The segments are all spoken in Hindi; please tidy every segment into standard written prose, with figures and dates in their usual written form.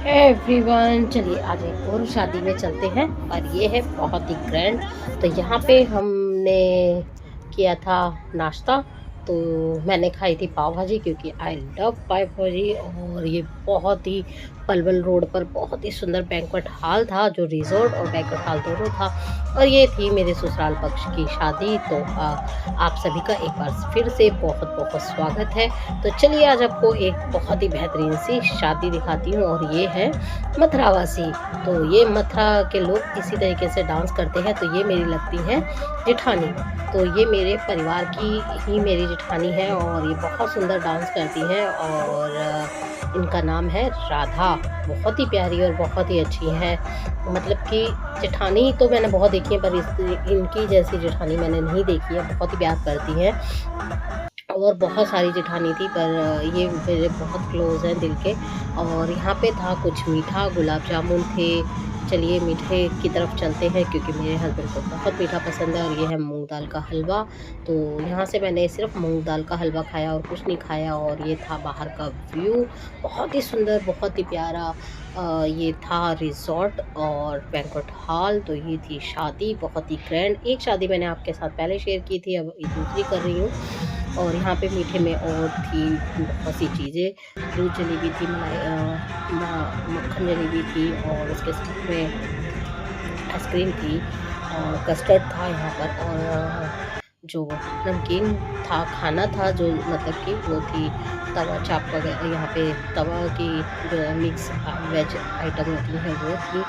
एवरीवन, चलिए आज एक और शादी में चलते हैं और ये है बहुत ही ग्रैंड। तो यहाँ पे हमने किया था नाश्ता। तो मैंने खाई थी पाव भाजी क्योंकि आई लव पाव भाजी। और ये बहुत ही पलवल रोड पर बहुत ही सुंदर बैंक्वेट हॉल था, जो रिजॉर्ट और बैंक्वेट हॉल दोनों था। और ये थी मेरे ससुराल पक्ष की शादी। तो आप सभी का एक बार फिर से बहुत बहुत स्वागत है। तो चलिए आज आपको एक बहुत ही बेहतरीन सी शादी दिखाती हूँ, और ये है मथुरावासी। तो ये मथुरा के लोग इसी तरीके से डांस करते हैं। तो ये मेरी लगती है जेठानी। तो ये मेरे परिवार की ही मेरी जेठानी है और ये बहुत सुंदर डांस करती है। और इनका नाम है राधा। बहुत ही प्यारी और बहुत ही अच्छी है। मतलब कि जेठानी तो मैंने बहुत देखी है, पर इनकी जैसी जेठानी मैंने नहीं देखी है। बहुत ही प्यार करती है। और बहुत सारी जेठानी थी, पर ये मेरे बहुत क्लोज़ हैं दिल के। और यहाँ पे था कुछ मीठा, गुलाब जामुन थे। चलिए मीठे की तरफ चलते हैं क्योंकि मेरे हस्बैंड को बहुत मीठा पसंद है। और ये है मूँग दाल का हलवा। तो यहाँ से मैंने सिर्फ़ मूँग दाल का हलवा खाया और कुछ नहीं खाया। और ये था बाहर का व्यू, बहुत ही सुंदर, बहुत ही प्यारा। ये था रिज़ॉर्ट और बैंक्वेट हॉल। तो ये थी शादी, बहुत ही ग्रैंड। एक शादी मैंने आपके साथ पहले शेयर की थी, अब ये दूसरी कर रही हूँ। और यहाँ पे मीठे में और थी बहुत सी चीज़ें। दूध जलेबी थी, मक्खन जलेबी थी, और उसके साथ में आइसक्रीम थी और कस्टर्ड था यहाँ पर। और जो नमकीन था, खाना था, जो मतलब कि वो थी तवा चाप वगैरह। यहाँ पे तवा की जो मिक्स वेज आइटम होती हैं वो थी।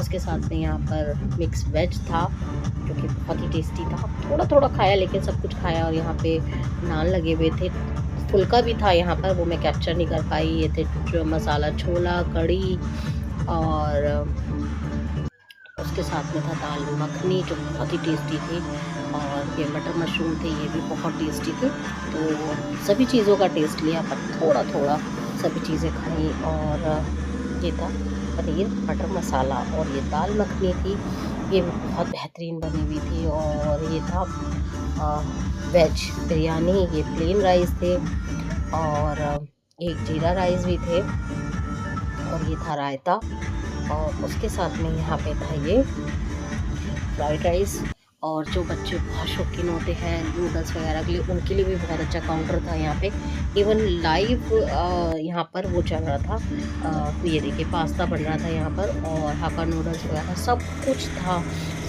उसके साथ में यहाँ पर मिक्स वेज था जो कि बहुत ही टेस्टी था। थोड़ा थोड़ा खाया लेकिन सब कुछ खाया। और यहाँ पे नान लगे हुए थे, फुल्का भी था यहाँ पर, वो मैं कैप्चर नहीं कर पाई। ये थे जो मसाला छोला, कढ़ी, और उसके साथ में था दाल मखनी जो बहुत ही टेस्टी थी। और ये मटर मशरूम थे, ये भी बहुत टेस्टी थे। तो सभी चीज़ों का टेस्ट लिया, पर थोड़ा थोड़ा सभी चीज़ें खाई। और ये था पनीर मटर मसाला, और ये दाल मखनी थी, ये भी बहुत बेहतरीन बनी हुई थी। और ये था वेज बिरयानी, ये प्लेन राइस थे, और एक जीरा राइस भी थे, और ये था रायता। और उसके साथ में यहाँ पे था ये फ्राइड राइस। और जो बच्चे बहुत शौकीन होते हैं नूडल्स वगैरह के लिए, उनके लिए भी बहुत अच्छा काउंटर था यहाँ पे। इवन लाइव यहाँ पर वो चल रहा था। ये देखिए पास्ता बन रहा था यहाँ पर, और हाक्का नूडल्स वगैरह सब कुछ था।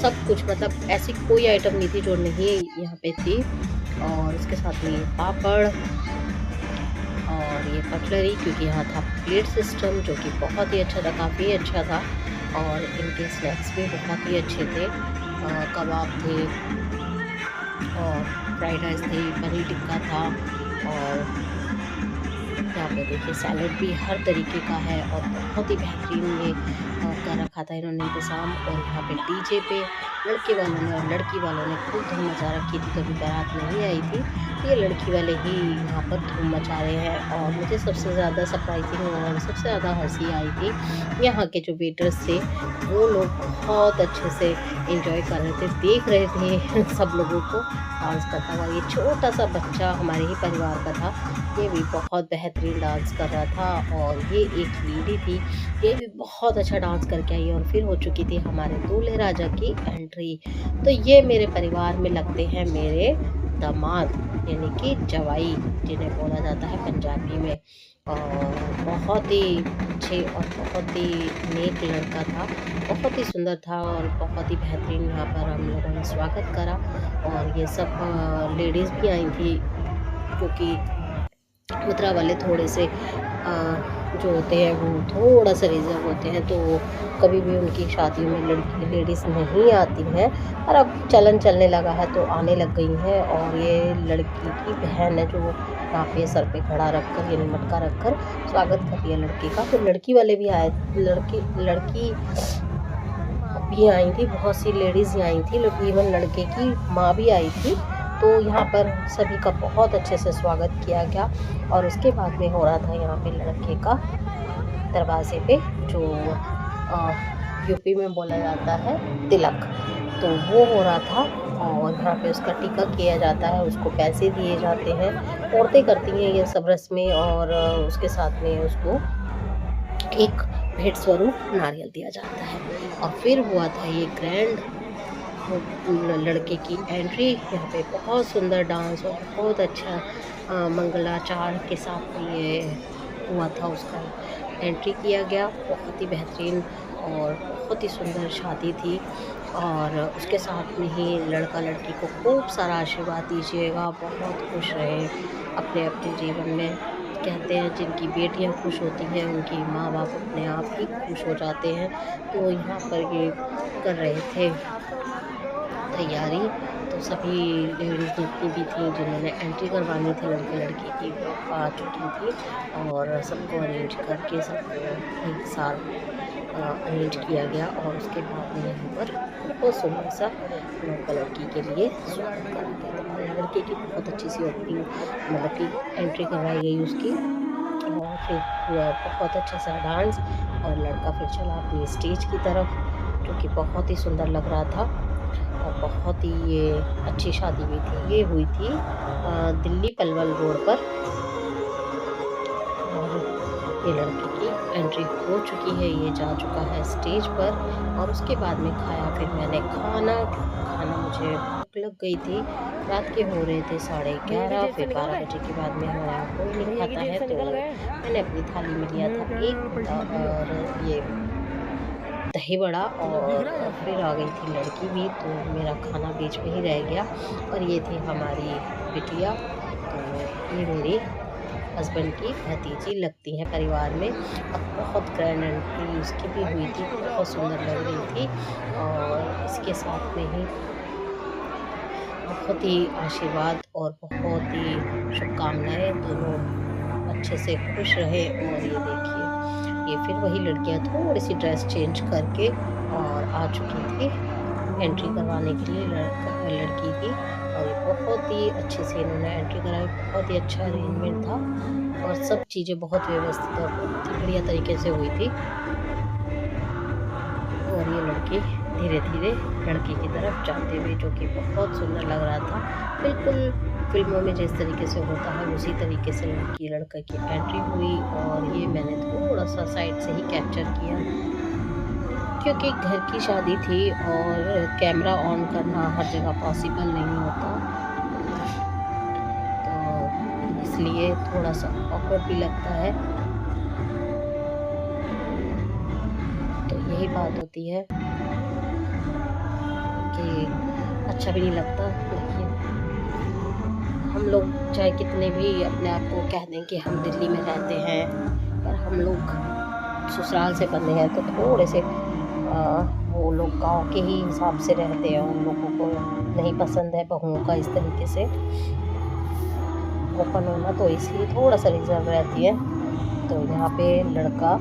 सब कुछ मतलब ऐसी कोई आइटम नहीं थी जो नहीं यहाँ पे थी। और उसके साथ में ये पापड़ और ये कटलरी, क्योंकि यहाँ था प्लेट सिस्टम जो कि बहुत ही अच्छा था, काफ़ी अच्छा था। और इनके स्नैक्स भी बहुत ही अच्छे थे। कबाब थे, और फ्राइड राइस थी, पनीर टिक्का था। और यहाँ पे देखिए सैलड भी हर तरीके का है, और बहुत ही बेहतरीन ये कर रखा था इन्होंने इंतज़ाम। और यहाँ पे डीजे पे लड़के वालों ने और लड़की वालों ने खूब धूम मचा रखी थी। कभी बारात नहीं आई थी, तो ये लड़की वाले ही यहाँ पर धूम मचा रहे हैं। और मुझे सबसे ज़्यादा सरप्राइजिंग और सबसे ज़्यादा हंसी आई थी यहाँ के जो वेटर्स थे, वो लोग बहुत अच्छे से एंजॉय कर रहे थे, देख रहे थे सब लोगों को डांस करता हुआ। ये छोटा सा बच्चा हमारे ही परिवार का था, ये भी बहुत बेहतरीन डांस कर रहा था। और ये एक लेडी थी, ये भी बहुत अच्छा डांस करके आई। और फिर हो चुकी थी हमारे दूल्हे राजा की एंट्री। तो ये मेरे परिवार में लगते हैं मेरे दामाद, यानी कि जवाई जिन्हें बोला जाता है पंजाबी में। और बहुत ही अच्छे और बहुत ही नेक लड़का था, बहुत ही सुंदर था, और बहुत ही बेहतरीन यहाँ पर हम लोगों ने स्वागत करा। और ये सब लेडीज़ भी आई थी, क्योंकि मथुरा वाले थोड़े से जो होते हैं वो थोड़ा सा रिजर्व होते हैं। तो कभी भी उनकी शादियों में लड़की लेडीज़ नहीं आती हैं, और अब चलन चलने लगा है तो आने लग गई हैं। और ये लड़की की बहन है जो यहाँ पे सर पे खड़ा रखकर, यानी मटका रखकर स्वागत कर रही है लड़की का। तो लड़की वाले भी आए, लड़की भी आई थी, बहुत सी लेडीज़ आई थी, इवन लड़के की माँ भी आई थी। तो यहाँ पर सभी का बहुत अच्छे से स्वागत किया गया। और उसके बाद में हो रहा था यहाँ पे लड़के का दरवाजे पे जो यूपी में बोला जाता है तिलक, तो वो हो रहा था। और यहाँ पे उसका टीका किया जाता है, उसको पैसे दिए जाते हैं, औरतें करती हैं ये सब रस्में। और उसके साथ में उसको एक भेंट स्वरूप नारियल दिया जाता है। और फिर हुआ था ये ग्रैंड लड़के की एंट्री। यहाँ पे बहुत सुंदर डांस और बहुत अच्छा मंगलाचार के साथ में ये हुआ था, उसका एंट्री किया गया। बहुत ही बेहतरीन और बहुत ही सुंदर शादी थी। और उसके साथ में ही लड़का लड़की को खूब सारा आशीर्वाद दीजिएगा, बहुत खुश रहे अपने अपने जीवन में। कहते हैं जिनकी बेटियां खुश होती हैं उनकी माँ बाप अपने आप ही खुश हो जाते हैं। तो यहाँ पर ये कर रहे थे तैयारी। तो सभी लेडीज़ जितनी भी थी जिन्होंने एंट्री करवानी थी लड़के लड़की की, वो आ चुकी थी। और सबको अरेंज करके सबको एक साथ अरेंज किया गया। और उसके बाद में यहाँ पर बहुत सुंदर सा लड़का लड़की के लिए स्वागत करा गया। तो लड़के की बहुत अच्छी सी ओपनिंग, मतलब कि एंट्री करवाई गई उसकी। और फिर हुआ बहुत अच्छा सा डांस। और लड़का फिर चला अपनी स्टेज की तरफ, जो कि बहुत ही सुंदर लग रहा था। और बहुत ही ये अच्छी शादी हुई थी। ये हुई थी दिल्ली पलवल रोड पर। और ये लड़के की एंट्री हो चुकी है, ये जा चुका है स्टेज पर। और उसके बाद में खाया फिर मैंने खाना मुझे भूख लग गई थी। रात के हो रहे थे 11:30। फिर 12 बजे के बाद में हमारे यहाँ कोई नहीं खाता है, तो मैंने अपनी थाली में लिया था एक और ये दही बड़ा। और फिर आ गई थी लड़की भी, तो मेरा खाना बीच में ही रह गया। और ये थी हमारी बिटिया, तो ये मेरी हस्बैंड की भतीजी लगती हैं परिवार में। अब बहुत ग्रैंड एंट्री उसकी भी हुई थी, बहुत सुंदर लग रही थी। और इसके साथ में ही बहुत ही आशीर्वाद और बहुत ही शुभकामनाएं, दोनों अच्छे से खुश रहे। और ये देखिए, ये फिर वही लड़कियां थोड़ी सी ड्रेस चेंज करके और आ चुकी थी एंट्री करवाने के लिए लड़की की। और ये बहुत ही अच्छे से इन्होंने एंट्री कराई, बहुत ही अच्छा अरेंजमेंट था। और सब चीज़ें बहुत व्यवस्थित और बहुत ही बढ़िया तरीके से हुई थी। और ये लड़की धीरे धीरे लड़की की तरफ जाते हुए, जो कि बहुत सुंदर लग रहा था। बिल्कुल फिल्मों में जिस तरीके से होता है उसी तरीके से लड़की लड़का की एंट्री हुई। और ये मैंने थोड़ा सा साइड से ही कैप्चर किया, क्योंकि घर की शादी थी और कैमरा ऑन करना हर जगह पॉसिबल नहीं होता, तो इसलिए थोड़ा सा ऑकवर्ड भी लगता है। तो यही बात होती है कि अच्छा भी नहीं लगता। देखिए, हम लोग चाहे कितने भी अपने आप को कह दें कि हम दिल्ली में रहते हैं, पर हम लोग ससुराल से बंधे हैं, तो थोड़े से वो लोग गांव के ही हिसाब से रहते हैं। उन लोगों को नहीं पसंद है बहुओं का इस तरीके से ओपन होना, तो इसलिए थोड़ा सा रिजर्व रहती है। तो यहाँ पे लड़का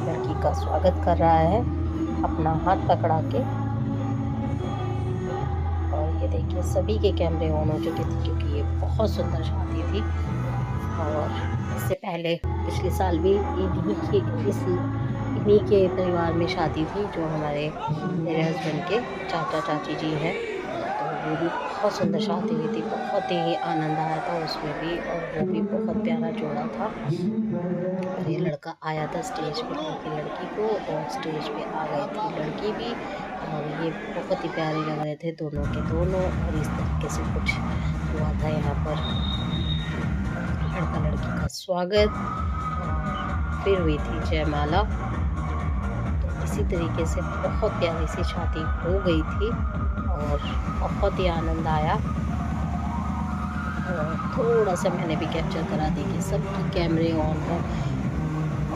लड़की का स्वागत कर रहा है अपना हाथ पकड़ा के। और ये देखिए, सभी के कैमरे ऑन हो चुके थे, क्योंकि ये बहुत सुंदर शादी थी। और इससे पहले पिछले साल भी इन्हीं के परिवार में शादी थी, जो मेरे हस्बैंड के चाचा चाची जी हैं। तो वो भी बहुत सुंदर शादी हुई थी, बहुत ही आनंद आया था उसमें भी। और वो भी बहुत प्यारा जोड़ा था। और ये लड़का आया था स्टेज पे लेके लड़की को, और स्टेज पे आ गई थी लड़की भी। और ये बहुत ही प्यारे लग रहे थे दोनों के दोनों। और इस तरीके से कुछ हुआ था यहाँ पर लड़का लड़की का स्वागत। फिर हुई थी जयमाला। तो इसी तरीके से बहुत प्यारी सी शादी हो गई थी और बहुत ही आनंद आया। और थोड़ा सा मैंने भी कैप्चर करा दी कि सबकी कैमरे ऑन है।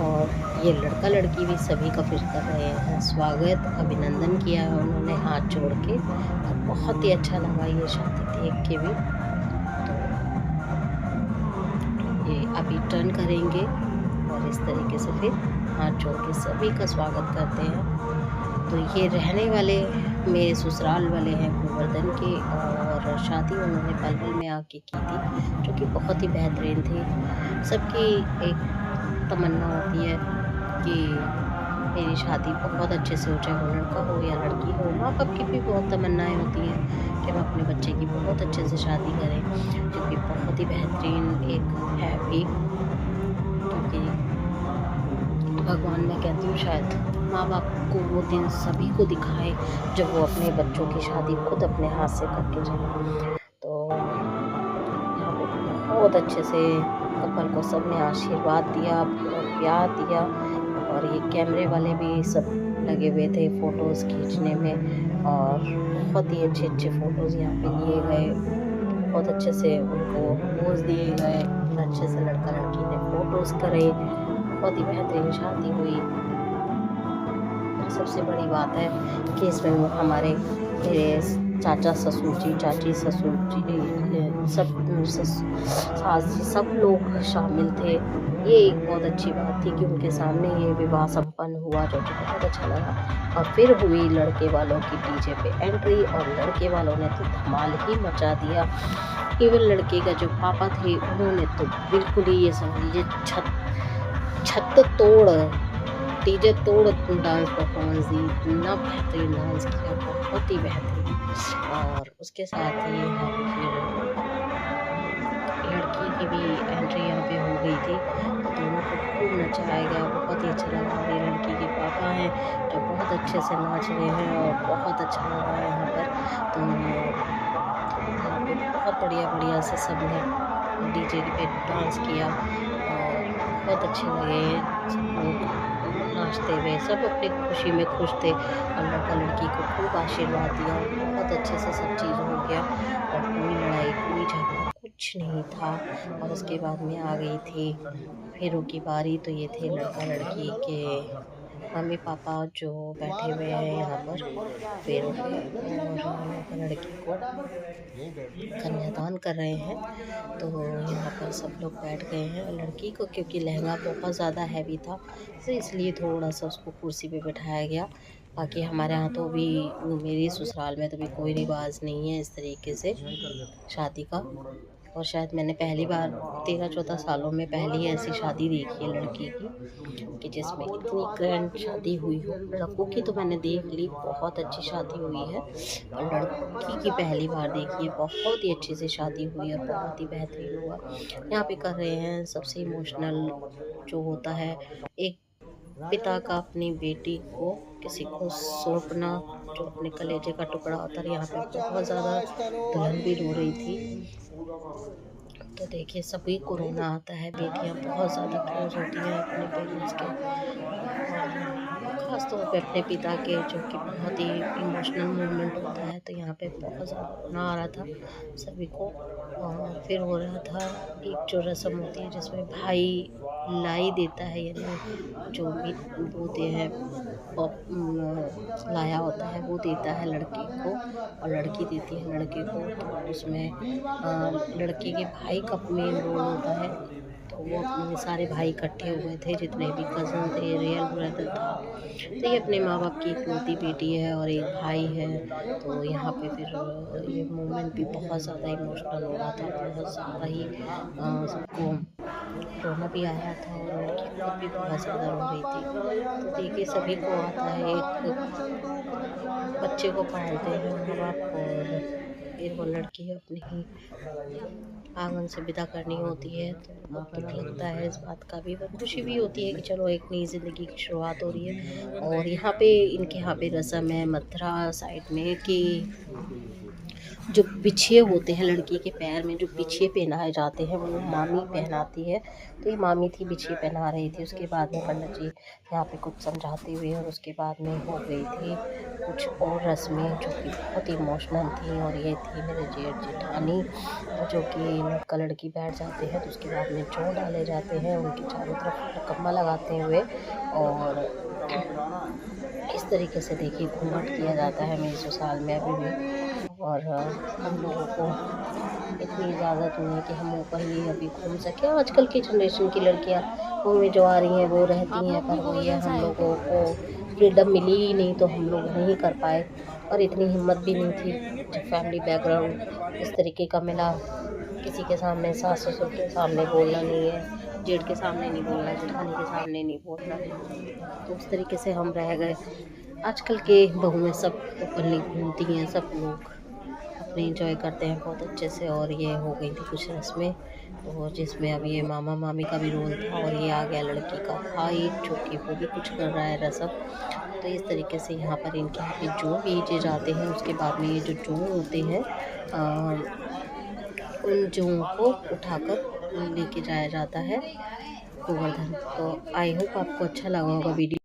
और ये लड़का लड़की भी सभी का फिर कर रहे हैं स्वागत, अभिनंदन किया है उन्होंने हाथ जोड़ के। और बहुत ही अच्छा लगा ये शादी देख के भी। तो ये अभी टर्न करेंगे और इस तरीके से फिर हाथ जोड़ के सभी का स्वागत करते हैं। तो ये रहने वाले मेरे ससुराल वाले हैं गोवर्धन के, और शादी उन्होंने पलवल में आके की थी, जो कि बहुत ही बेहतरीन थी। सबकी एक तमन्ना होती है कि मेरी शादी बहुत अच्छे से हो, चाहे वो लड़का हो या लड़की हो। माँ बाप की भी बहुत तमन्नाएं होती हैं कि हम अपने बच्चे की बहुत अच्छे से शादी करें, जो कि बहुत ही बेहतरीन एक है भी। क्योंकि भगवान मैं कहती हूँ शायद माँ बाप को वो दिन सभी को दिखाए जब वो अपने बच्चों की शादी खुद अपने हाथ से करके जाए। तो यहाँ पे बहुत अच्छे से कपल को सबने आशीर्वाद दिया और प्यार दिया, और ये कैमरे वाले भी सब लगे हुए थे फ़ोटोज़ खींचने में, और बहुत ही अच्छे अच्छे फ़ोटोज़ यहाँ पे लिए गए। बहुत अच्छे से उनको पोज़ दिए गए, अच्छे से लड़का लड़की ने फ़ोटोज़ करे, बहुत ही बेहतरीन शादी हुई। और सबसे बड़ी बात है कि इसमें हमारे मेरे चाचा ससुर जी, चाची ससुर जी, सब सास जी, सब लोग शामिल थे। ये एक बहुत अच्छी बात थी कि उनके सामने ये विवाह संपन्न हुआ, जो कि बहुत अच्छा लगा। और फिर हुई लड़के वालों की डीजे पे एंट्री, और लड़के वालों ने तो धमाल ही मचा दिया। इवन लड़के का जो पापा थे उन्होंने तो बिल्कुल ही ये समझिए छत तोड़ डीजे तोड़ डांस परफॉर्मेंस दी, इतना बेहतरीन डांस किया, बहुत ही बेहतरीन। और उसके साथ ही यहाँ पे फिर लड़की की भी एंट्री यहाँ पे हो गई थी, तो दोनों को खूब नचाया गया, बहुत ही अच्छा लगा। और ये लड़की के पापा हैं जो बहुत अच्छे से नाच रहे हैं और बहुत अच्छा लग रहा है यहाँ पर। तो यहाँ पे बहुत बढ़िया बढ़िया से सब ने डीजे पे डांस किया, और बहुत अच्छे लगे सब लोग नाचते हुए, सब अपनी खुशी में खुश थे। और लड़का लड़की को खूब आशीर्वाद दिया, बहुत अच्छे से सब चीज़ हो गया, और कोई लड़ाई कोई झगड़ा कुछ नहीं था। और उसके बाद में आ गई थी फेरों की बारी, तो ये थे लड़का लड़की के मम्मी पापा जो बैठे हुए हैं यहाँ पर फेरों पे, और लड़का लड़की को कन्यादान कर रहे हैं। तो यहाँ पर सब लोग बैठ गए हैं, और लड़की को क्योंकि लहंगा बहुत ज़्यादा हैवी था, तो इसलिए थोड़ा सा उसको कुर्सी पे बिठाया गया। बाकी हमारे यहाँ तो भी मेरी ससुराल में तो भी कोई रिवाज नहीं है इस तरीके से शादी का। और शायद मैंने पहली बार 13-14 सालों में पहली ऐसी शादी देखी है लड़की की कि जिसमें इतनी ग्रैंड शादी हुई हो। लड़कों की तो मैंने देख ली, बहुत अच्छी शादी हुई है, और लड़की की पहली बार देखी है, बहुत ही अच्छे से शादी हुई है, बहुत ही बेहतरीन हुआ। यहाँ पे कर रहे हैं सबसे इमोशनल जो होता है, एक पिता का अपनी बेटी को किसी को सौंपना, जो अपने कलेजे का टुकड़ा होता है। यहाँ पे बहुत ज़्यादा दुल्हन भी रो रही थी। तो देखिए सभी को रोना आता है, बेटियाँ बहुत ज़्यादा क्लोज होती हैं अपने पेरेंट्स के, और ख़ास तौर पे अपने पिता के, जो कि बहुत ही इमोशनल मोमेंट होता है। तो यहाँ पे बहुत ज़्यादा रोना आ रहा था सभी को। और फिर हो रहा था एक जो रस्म होती है जिसमें भाई लाई देता है, यानी जो भी बोते हैं लाया होता है वो देता है लड़की को, और लड़की देती है लड़के को। तो उसमें लड़के के भाई का मेन रोल होता है। तो वो अपने सारे भाई इकट्ठे हुए थे, जितने भी कज़न थे, रियल ब्रदर था। तो ये अपने माँ बाप की इकलौती बेटी है और एक भाई है। तो यहाँ पे फिर ये मोमेंट भी बहुत ज़्यादा इमोशनल हो रहा था, बहुत ज़्यादा ही सबको रोना भी आया था, और लड़की खुद भी बहुत ज़्यादा रो रही थी। तो देखिए सभी को आता है, एक बच्चे को पालते हैं माँ बाप, और फिर वो लड़की अपनी ही आंगन से विदा करनी होती है। तो बहुत दुख लगता है इस बात का भी, पर खुशी भी होती है कि चलो एक नई ज़िंदगी की शुरुआत हो रही है। और यहाँ पे इनके यहाँ पे रस्म है मथुरा साइड में कि जो बिछिए होते हैं लड़की के पैर में, जो बिछिए पहनाए जाते हैं वो मामी पहनाती है। तो ये मामी थी, बिछिए पहना रही थी। उसके बाद में पंडित जी यहाँ पे कुछ समझाते हुए, और उसके बाद में हो गई थी कुछ और रस्में जो कि बहुत इमोशनल थी। और ये थी मेरे जेठ जेठानी, जो कि लड़का लड़की बैठ जाते हैं, तो उसके बाद में जोड़ डाले जाते हैं उनके चारों तरफ कम्मा लगाते हुए, और इस तरीके से देखिए घूंघट किया जाता है मेरी ससुराल में अभी भी। और हम लोगों को इतनी इजाज़त नहीं है कि हम ऊपर ही अभी घूम सकें। आजकल की जनरेशन की लड़कियां वो में जो आ रही हैं वो रहती हैं, पर वो ये हम लोगों को फ्रीडम मिली ही नहीं, तो हम लोग नहीं कर पाए। और इतनी हिम्मत भी नहीं थी, जब फैमिली बैकग्राउंड इस तरीके का मिला, किसी के सामने सास ससुर के सामने बोलना नहीं है, जेठ के सामने नहीं बोलना, जेठानी के सामने नहीं बोलना, तो उस तरीके से हम रह गए। आजकल के बहुएं सब ओपनली घूमती हैं, सब लोग इंजॉय करते हैं बहुत अच्छे से। और ये हो गई थी कुछ रस्में, तो जिसमें अब ये मामा मामी का भी रोल था, और ये आ गया लड़की का भाई जो कि वो भी कुछ कर रहा है रस्म। तो इस तरीके से यहाँ पर इनके यहाँ पे जो भी चीज़ आते हैं, उसके बाद में ये जो जौ होते हैं उन जौ को उठाकर लेके जाया जाता है गोवर्धन। तो आई होप आपको अच्छा लगा होगा वीडियो।